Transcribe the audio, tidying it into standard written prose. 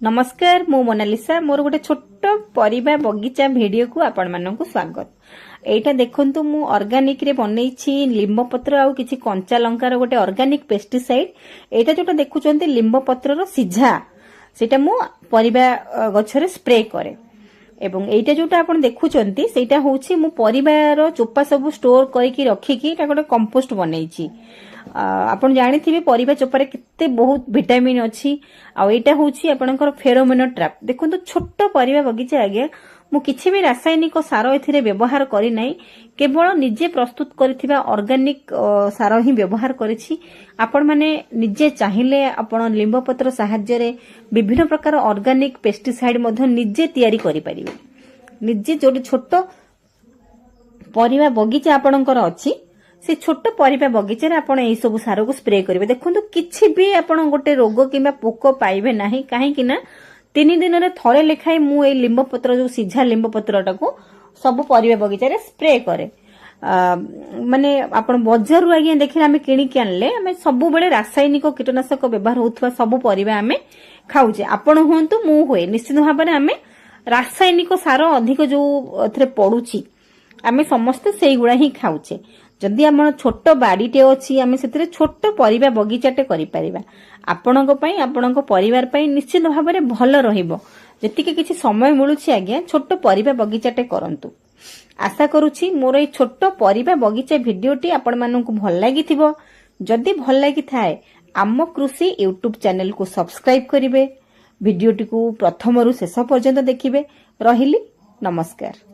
नमस्कार मु मोनालिसा मोर गोटे छोट परिबा बगीचा वीडियो को आपण मानक स्वागत। एटा देखंतु मु ऑर्गेनिक रे बनैछि लिंब पत्र आ किछि कंचा लंकार गोटे ऑर्गेनिक पेस्टिसाइड। एटा जोटा देखुचंती लिंब पत्र रो सिझा सेटा मु परिबा गछरे स्प्रे करे एवं एटा जोटा आपण देखुचंती सेटा होछि मु परिबार चोपा सब स्टोर करके रखिकी एटा गोटे कंपोस्ट बनैछि। आपण जानिथिबे परिबा चोपारे केते बहुत विटामिन अछि आ एटा होछि आपनकर फेरोमोन ट्रैप। देखंतु छोट परिबा बगीचा आगे मु किछि भी रासायनिक सार एथिरे व्यवहार करि नै, केवल निजे प्रस्तुत करथिबा ऑर्गेनिक सार ही व्यवहार करिछि। आपण माने निजे चाहिले आपण लिंब पत्र सहाय्य रे विभिन्न प्रकार ऑर्गेनिक पेस्टिसाइड मध्य निजे तयारी करि परिबे। निजे जोडी छोट परिबा बगीचा आपनकर अछि से छोट परिबा बगीचा रे आपण एई सब सार को स्प्रे करिवे। देखंतु किछि भी आपण गोटे रोग किबा पोको पाइबे नाही, काहे कि ना 3 दिन रे थरे लेखाई मु एई लिंब पत्र जो सिझा लिंब पत्रटा को सब परिबा बगीचा रे स्प्रे करे। माने आपण बजार रु आगे देखिले आमे किणी के आनले आमे सब बेले रासायनिक कीटनाशक व्यवहार होतबा सब परिबा आमे खाउजे। आपण होंतु मु होए निश्चित भाबरे आमे रासायनिक सार अधिक जो एथरे पडुची आमे समस्त सेई गुडा ही खाउचे। जदि आम छोट बाड़ीटे अच्छी आम से छोट परिबा बगीचाटे करि परिबा आपणक पई आपणक परिवार पई निश्चित भाव में भल रहिबो। जतिके किछि समय मिलुछि आज्ञा छोट परिबा बगीचाटे करंतु। आशा करूछि मोर ए छोट परिबा बगीचा वीडियोटी आपण माननकु भल लागिथिबो। जदि भल लागि थाए आम कृषि यूट्यूब चैनल को सब्सक्राइब करिवे, वीडियोटी को प्रथम रु शेष पर्यंत देखिबे। रहिली नमस्कार।